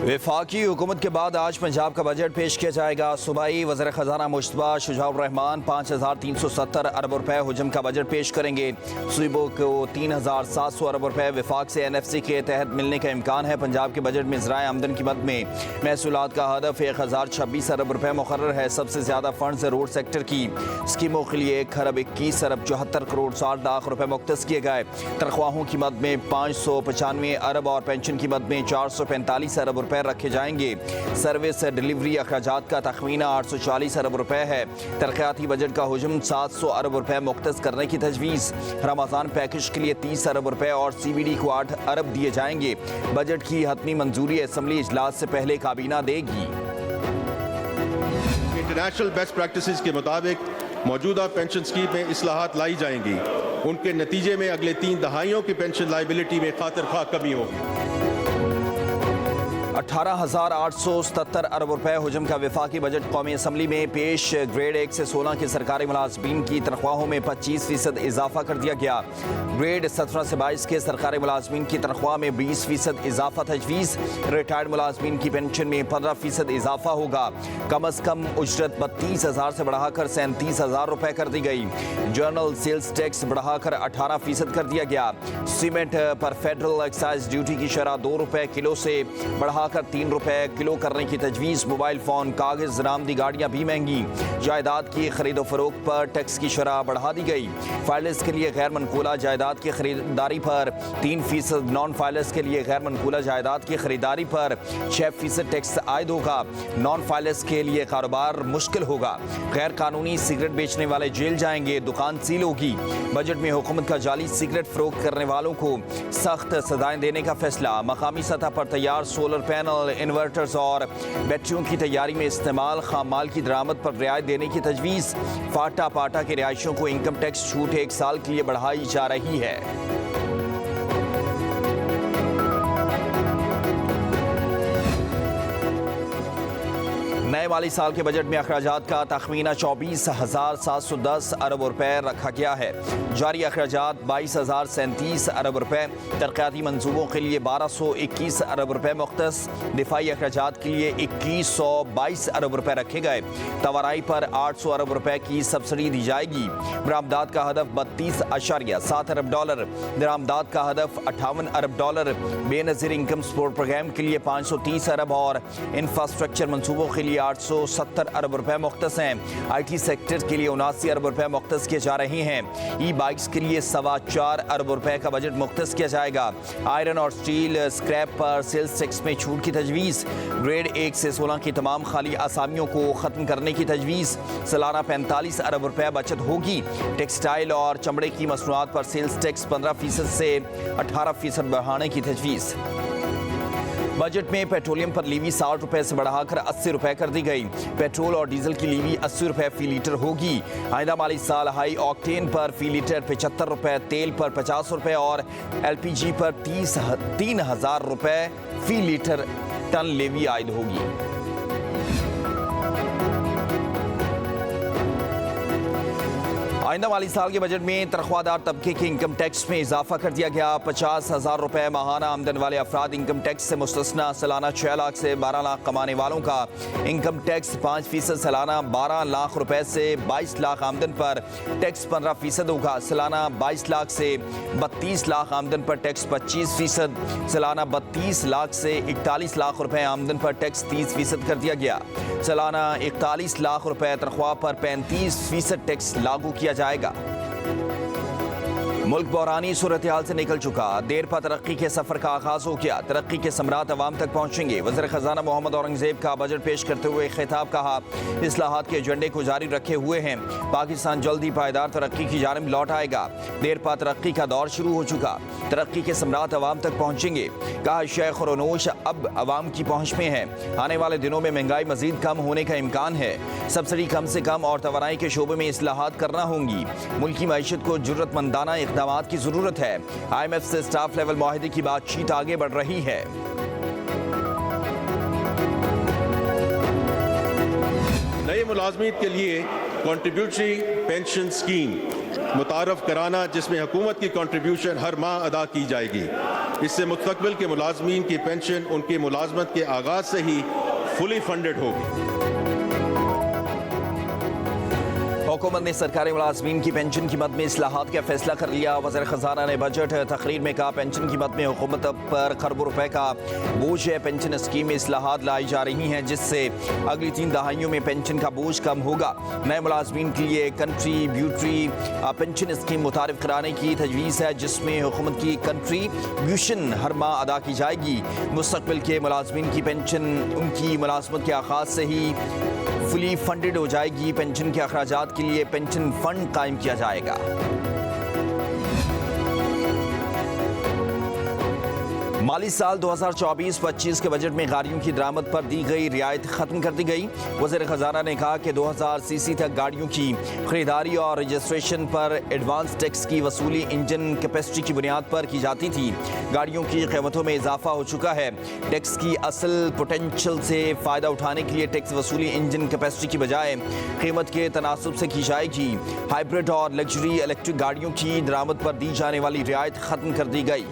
वफाकी हुकूमत के बाद आज पंजाब का बजट पेश किया जाएगा। सूबाई वज़ीर ख़जाना मुश्तबा शुजाउर रहमान 5370 अरब रुपए हुजम का बजट पेश करेंगे। सूबों को 3700 अरब रुपए वफाक से NFC के तहत मिलने का इम्कान है। पंजाब के बजट में ज़राए आमदन की मद में महसूलात का हदफ 1026 अरब रुपए मुकर्रर है। सबसे ज़्यादा फंड्स रोड सेक्टर की स्कीमों के लिए 1 खरब 21 अरब 74 करोड़ 60 लाख रुपए मुख्तस किए गए। तनख्वाहों की मद में 595 अरब और पेंशन की मद में 445 अरब रुपए रखे जाएंगे। सर्विस डिलीवरी अखराजात का तखमीना 840 अरब रुपए है। तरक्याती बजट का हुजम 700 अरब रुपए मुख्तस करने की तजवीज़। रमज़ान पैकेज के लिए 30 अरब रुपए और CBD को 8 अरब दिए जाएंगे। बजट की हतमी मंजूरी असम्बली इजलास से पहले काबीना देगी। इंटरनेशनल बेस्ट प्रैक्टिसेस के मुताबिक मौजूदा पेंशन स्कीम में इस्लाहात लाई जाएंगी। उनके नतीजे में अगले 3 दहाइयों की पेंशन लाइबिलिटी में खातिर खा कमी होगी। 18,877 अरब रुपए हुजम का वफाकी बजट कौमी असम्बली में पेश। ग्रेड 1 से 16 के सरकारी मुलाजमीन की तनख्वाहों में 25% इजाफा कर दिया गया। ग्रेड 17 से 22 के सरकारी मुलाजमीन की तनख्वाह में 20% इजाफा तजवीज़। रिटायर्ड मुलाजमीन की पेंशन में 15% इजाफा होगा। कम अज कम उजरत 32,000 से बढ़ाकर 37,000 रुपए कर दी गई। जर्नल सेल्स टैक्स बढ़ाकर 18% कर दिया गया। सीमेंट पर फेडरल एक्साइज ड्यूटी की शरह 2 रुपए किलो से बढ़ा 3 रुपए किलो करने की तजवीज़। मोबाइल फ़ोन, कागज़, रामदी गाड़ियाँ भी महंगी। जायदाद की खरीदो फरोख्त पर टैक्स की शरह बढ़ा दी गई। फाइलर्स के लिए गैर मनकूला जायदाद की खरीदारी पर 3%, नॉन फाइलर्स के लिए गैर मनकूला जायदाद की खरीदारी पर 6% टैक्स आयद होगा। नॉन फाइलर्स के लिए कारोबार मुश्किल होगा। गैर कानूनी सिगरेट बेचने वाले जेल जाएंगे। दुकान सील होगी। बजट में हुकूमत का जाली सिगरेट फरोख्त करने वालों को सख्त सजाएं देने का फैसला। मकामी सतह पर तैयार सोलर पैनल, इन्वर्टर्स और बैटरियों की तैयारी में इस्तेमाल खाम माल की दरामद पर रियायत देने की तजवीज़। फाटा पाटा के रिहायशियों को इनकम टैक्स छूट 1 साल के लिए बढ़ाई जा रही है। नए माली साल के बजट में अखराजात का तखमीना 24,710 अरब रुपए रखा गया है। जारी अखराजात 22,037 अरब रुपए। तरक्याती मंसूबों के लिए 1,221 अरब रुपए मुख्तस। दिफाई अखराजात के लिए 2,122 अरब रुपए रखे गए। तवाराई पर 800 अरब रुपए की सब्सिडी दी जाएगी। बरामदात का हदफ 32.7 अरब डॉलर। दरामदात का हदफ 58 अरब dollar. Benazir income support programme के लिए 530 अरब और इंफ्रास्ट्रक्चर मंसूबों के लिए 870 अरब रुपए मुख्तस हैं। IT सेक्टर के लिए 79 अरब रुपए मुख्तस किए जा रहे हैं। E-बाइक्स के लिए 4.25 अरब रुपए का बजट मुख्तस किया जाएगा। आयरन और स्टील स्क्रैप पर सेल्स टैक्स में छूट की तजवीज़। ग्रेड 1 से 16 की तमाम खाली आसामियों को ख़त्म करने की तजवीज़। सालाना 45 अरब रुपए बचत होगी। टेक्सटाइल और चमड़े की मसनूआत पर सेल्स टैक्स 15% से 18% बढ़ाने की तजवीज़। बजट में पेट्रोलियम पर लीवी 60 रुपए से बढ़ाकर 80 रुपए कर दी गई। पेट्रोल और डीजल की लीवी 80 रुपए फी लीटर होगी। आइंदा माली साल हाई ऑक्टेन पर फी लीटर 75 रुपए, तेल पर 50 रुपए और LPG पर 3,000 रुपए फी लीटर टन लेवी आयद होगी। आइंदा माली साल के बजट में तनख्वाहदार तबके के इनकम टैक्स में इजाफा कर दिया गया। 50,000 रुपए माहाना आमदन वाले अफराद इनकम टैक्स से मुस्तस्ना। सालाना 6 लाख से 12 लाख कमाने वालों का इनकम टैक्स 5%। सालाना 12 लाख रुपए से 22 लाख आमदन पर टैक्स 15% होगा। सालाना 22 लाख से 32 लाख आमदन पर टैक्स 25%। सालाना 32 लाख से 41 लाख रुपए आमदन पर टैक्स 30% कर दिया गया। सालाना 41 लाख रुपए तनख्वाह पर 35% टैक्स लागू किया जाएगा। मुल्क बहरानी सूरत हाल से निकल चुका। देर पा तरक्की के सफर का आगाज हो गया। तरक्की के समरात अवाम तक पहुंचेंगे। वज़ीर ख़जाना मोहम्मद औरंगज़ेब का बजट पेश करते हुए खिताब कहा, इस्लाहात के एजेंडे को जारी रखे हुए हैं। पाकिस्तान जल्द ही पायदार तरक्की की जानिब लौट आएगा। देर पा तरक्की का दौर शुरू हो चुका। तरक्की के समरात अवाम तक पहुंचेंगे। कहा, शेख और नोश अब अवाम की पहुंच में है। आने वाले दिनों में महंगाई मजीद कम होने का इम्कान है। सब्सिडी कम से कम और तवानाई के शोबे में इस्लाहात करना होंगी। मुल्क की मईशत को जुर्रतमंदाना इक़दामात की ज़रूरत है। IMF से स्टाफ लेवल मुआहदे की बातचीत आगे बढ़ रही है। नए मुलाजमीन के लिए कॉन्ट्रीब्यूटरी पेंशन स्कीम मुतारफ़ कराना जिसमें हुकूमत की कंट्रीब्यूशन हर माह अदा की जाएगी। इससे मुस्तकबिल के मुलाजमीन की पेंशन उनकी मुलाजमत के आगाज़ से ही फुली फंडेड होगी। हुकूमत ने सरकारी मुलाजमीन की पेंशन की मद में इस्लाहात का फैसला कर लिया। वज़ीर ख़ज़ाना ने बजट तकरीर में कहा, पेंशन की मद में हुकूमत पर खरबों रुपए का बोझ है। पेंशन स्कीम में इस्लाहात लाई जा रही हैं जिससे अगली 3 दहाइयों में पेंशन का बोझ कम होगा। नए मुलाजमीन के लिए कंट्रीब्यूटरी पेंशन स्कीम मुतारिफ कराने की तजवीज़ है जिसमें हुकूमत की कंट्रीब्यूशन हर माह अदा की जाएगी। मुस्तकबिल के मुलाजमीन की पेंशन उनकी मुलाजमत के आगाज़ से ही फुली फंडेड हो जाएगी। पेंशन के अखराजात के लिए पेंशन फंड कायम किया जाएगा। माली साल 2024-25 के बजट में गाड़ियों की दरामद पर दी गई रियायत खत्म कर दी गई। वज़ीर ख़ज़ाना ने कहा कि 2000 सीसी तक गाड़ियों की खरीदारी और रजिस्ट्रेशन पर एडवांस टैक्स की वसूली इंजन कैपेसिटी की बुनियाद पर की जाती थी। गाड़ियों की कीमतों में इजाफा हो चुका है। टैक्स की असल पोटेंशियल से फ़ायदा उठाने के लिए टैक्स वसूली इंजन कैपेसिटी की बजाय कीमत के तनासुब से की जाएगी। हाइब्रिड और लग्जरी इलेक्ट्रिक गाड़ियों की दरामद पर दी जाने वाली रियायत खत्म कर दी गई।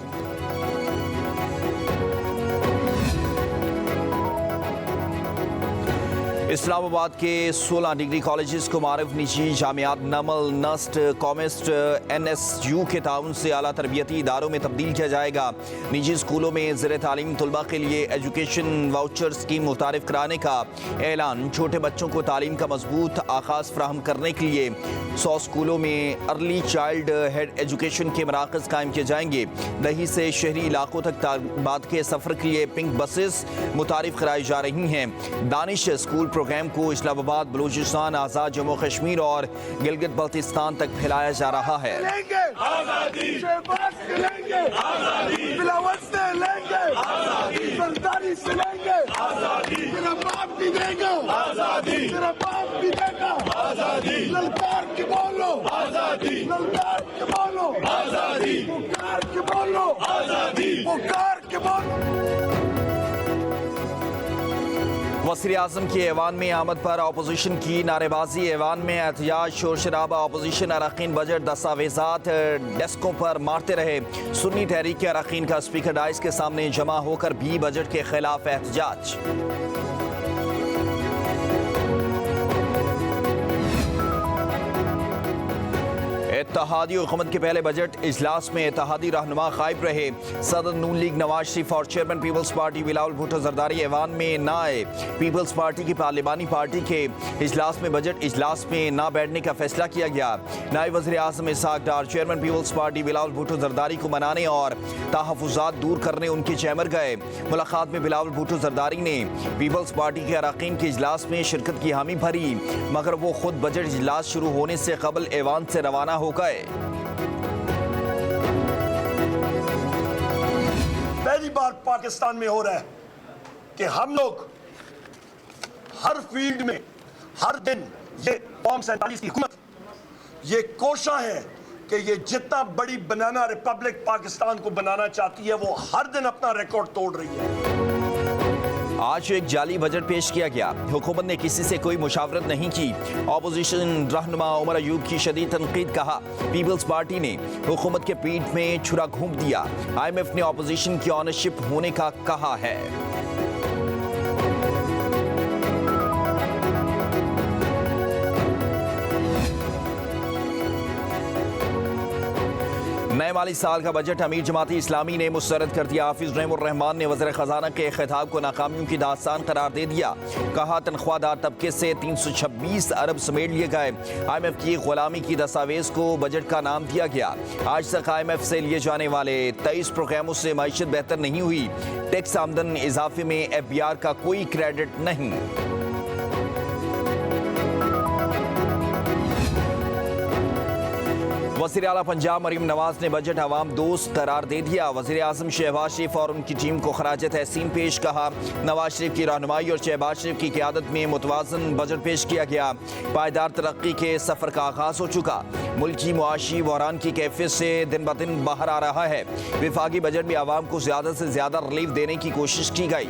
इस्लामाबाद के 16 डिग्री कॉलेजेस को मारिफ निजी जामियात नमल, नस्ट, कॉमिस्ट, NSU के ताउन से आला तरबियती इदारों में तब्दील किया जाएगा। निजी स्कूलों में ज़ेर तालीम तलबा के लिए एजुकेशन वाउचर स्कीम मुतारिफ कराने का ऐलान। छोटे बच्चों को तालीम का मजबूत आगाज़ फ्राहम करने के लिए 100 स्कूलों में अर्ली चाइल्ड हेड एजुकेशन के मराकज़ कायम किए जाएंगे। दही से शहरी इलाकों तक तालिबात के सफ़र के लिए पिंक बसेस मुतारिफ कराई जा रही हैं। दानिश स्कूल प्रोग्राम को इस्लामाबाद, बलूचिस्तान, आज़ाद जम्मू कश्मीर और गिलगित बल्तिस्तान तक फैलाया जा रहा है। वज़ीर आज़म की ऐवान में आमद पर अपोजिशन की नारेबाजी। ऐवान में एहतजाज, शोर शराबा। अपोजिशन अरकान बजट दस्तावेजात डेस्कों पर मारते रहे। सुन्नी तहरीक के अरकान का स्पीकर डाइस के सामने जमा होकर भी बजट के खिलाफ एहतजाज। इत्तेहादी हुकूमत के पहले बजट इजलास में इत्तेहादी रहनुमा गायब रहे। सदर नून लीग नवाज शरीफ और chairman peoples party Bilawal Bhutto Zardari ऐवान में ना आए। पीपल्स पार्टी की पार्लिमानी पार्टी के इजलास में बजट इजलास में ना बैठने का फैसला किया गया। नायब वज़ीर आज़म Ishaq Dar chairman peoples party Bilawal Bhutto Zardari को मनाने और तहफ़्फ़ुज़ात दूर करने उनके चैम्बर गए। मुलाकात में बिलावल भुट्टो जरदारी ने पीपल्स पार्टी के अरकान के इजलास में शिरकत की हामी भरी, मगर वो खुद बजट इजलास शुरू होने से कबल ऐवान से रवाना हो गए। पहली बार पाकिस्तान में हो रहा है कि हम लोग हर फील्ड में हर दिन ये कौम 47 की हुकूमत ये कोशा है कि ये जितना बड़ी बनाना रिपब्लिक पाकिस्तान को बनाना चाहती है वो हर दिन अपना रिकॉर्ड तोड़ रही है। आज एक जाली बजट पेश किया गया। हुकूमत ने किसी से कोई मुशावरत नहीं की। अपोजिशन रहनुमा उमर अयूब की शदीद तनकीद। कहा, पीपल्स पार्टी ने हुकूमत के पीठ में छुरा घोंप दिया। IMF ने अपोजिशन की ऑनरशिप होने का कहा है। नए माली साल का बजट अमीर जमाती इस्लामी ने मुस्तरद कर दिया। हाफिज रहमुर रहमान ने वज़ीर ख़ज़ाना के खिताब को नाकामियों की दास्तान करार दे दिया। कहा, तनख्वाहदार तबके से 326 अरब समेट लिए गए। IMF की गुलामी की दस्तावेज को बजट का नाम दिया गया। आज तक IMF से लिए जाने वाले 23 प्रोग्रामों से मईशत बेहतर नहीं हुई। टैक्स आमदन इजाफे में FBR का कोई क्रेडिट नहीं। वज़ीर आला पंजाब मरीम नवाज ने बजट अवाम दोस्त करार दे दिया। वज़ीर आज़म शहबाज शरीफ और उनकी टीम को खराज तहसीन पेश। कहा, नवाज शरीफ की रहनुमाई और शहबाज शरीफ की क़यादत में मुतवाज़न बजट पेश किया गया। पायदार तरक्की के सफ़र का आगाज़ हो चुका। मुल्की मुआशी बहरान की कैफियत से दिन ब दिन बाहर आ रहा है। विफाकी बजट में आवाम को ज़्यादा से ज़्यादा रिलीफ देने की कोशिश की गई।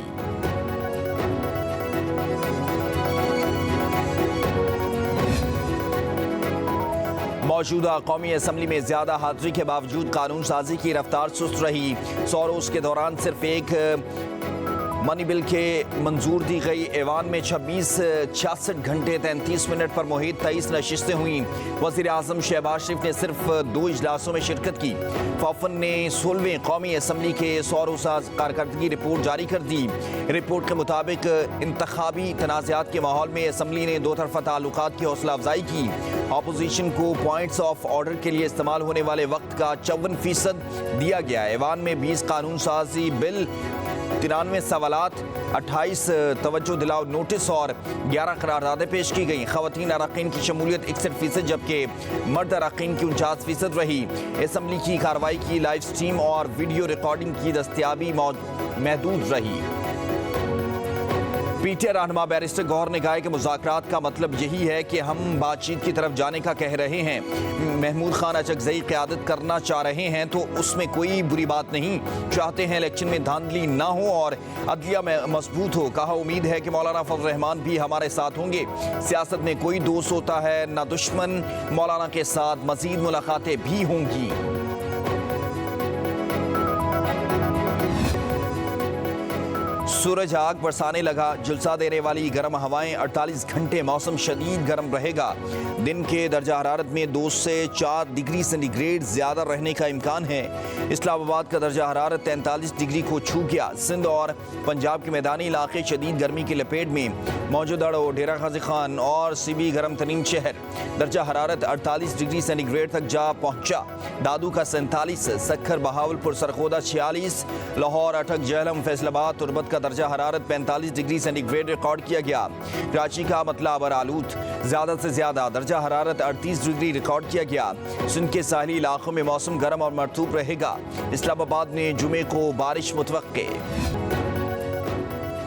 मौजूदा कौमी असम्बली में ज्यादा हाजिरी के बावजूद कानून साजी की रफ्तार सुस्त रही। 100 रोज के दौरान सिर्फ एक मनी बिल के मंजूर दी गई। ऐवान में 66 घंटे 33 मिनट पर मुहित 23 नशिस्तें हुई। वज़ीर आज़म शहबाज शरीफ ने सिर्फ 2 इजलासों में शिरकत की। फौफन ने 16वें कौमी असम्बली के 100 रोज़ा कारकर्दगी रिपोर्ट जारी कर दी। रिपोर्ट के मुताबिक इंतखाबी तनाज़ात के माहौल में असम्बली ने 2 तरफ़ा ताल्लुकात की हौसला अफजाई की। अपोजिशन को पॉइंट्स ऑफ ऑर्डर के लिए इस्तेमाल होने वाले वक्त का 54% दिया गया। ऐवान में 20 कानून साजी बिल, 93 सवालात, 28 तवज्जो दिलाओ नोटिस और 11 करारदादें पेश की गई। खवातीन अरकान की शमूलियत 61%, जबकि मर्द अरकान की 49% रही। असम्बली की कार्रवाई की लाइव स्ट्रीम और वीडियो रिकॉर्डिंग की दस्तियाबी महदूद रही। पीटीआई रहनुमा बैरिस्टर गौहर ने कहा कि मुज़ाकरात का मतलब यही है कि हम बातचीत की तरफ जाने का कह रहे हैं। महमूद खान अचकज़ई क़यादत करना चाह रहे हैं तो उसमें कोई बुरी बात नहीं। चाहते हैं इलेक्शन में धांधली ना हो और अदलिया में मजबूत हो। कहा उम्मीद है कि मौलाना फजल रहमान भी हमारे साथ होंगे। सियासत में कोई दोस्त होता है ना दुश्मन। मौलाना के साथ मज़ीद मुलाकातें भी होंगी। सूरज आग बरसाने लगा। झुलसा देने वाली गर्म हवाएं, 48 घंटे मौसम शदीद गर्म रहेगा। दिन के दर्जा हरारत में 2 से 4 डिग्री सेंटीग्रेड ज्यादा रहने का इम्कान है। इस्लामाबाद का दर्जा हरारत 43 डिग्री को छू गया। सिंध और पंजाब के मैदानी इलाके शदीद गर्मी की लपेट में। मौजूदड़ो, डेरा गाजी खान और सीबी गर्म तरीन शहर। दर्जा हरारत 48 डिग्री सेंटीग्रेड तक जा पहुंचा। दादू का 47, सक्खर, बहावलपुर, सरखोदा 46, लाहौर, अटक, जहलम, फैसलाबाद, तुरबत का दर्जा हरारत 45 डिग्री सेंटीग्रेड रिकॉर्ड किया गया। कराची का मतलब बरालूत ज्यादा से ज्यादा दर्जा हरारत 38 डिग्री रिकॉर्ड किया गया। सिंध के साहली इलाकों में मौसम गर्म और मरतूब रहेगा। इस्लामाबाद में जुमे को बारिश मुतवक्के।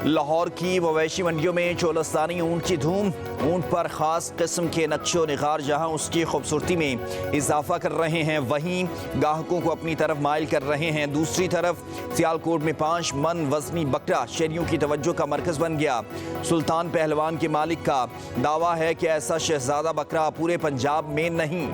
लाहौर की मवेशी मंडियों में चोलस्तानी ऊंट की धूम। ऊंट पर खास किस्म के नक्शो निगार जहां उसकी खूबसूरती में इजाफा कर रहे हैं, वहीं गाहकों को अपनी तरफ माइल कर रहे हैं। दूसरी तरफ सियालकोट में 5 मन वजनी बकरा शहरियों की तवज्जो का मरकज बन गया। सुल्तान पहलवान के मालिक का दावा है कि ऐसा शहजादा बकरा पूरे पंजाब में नहीं।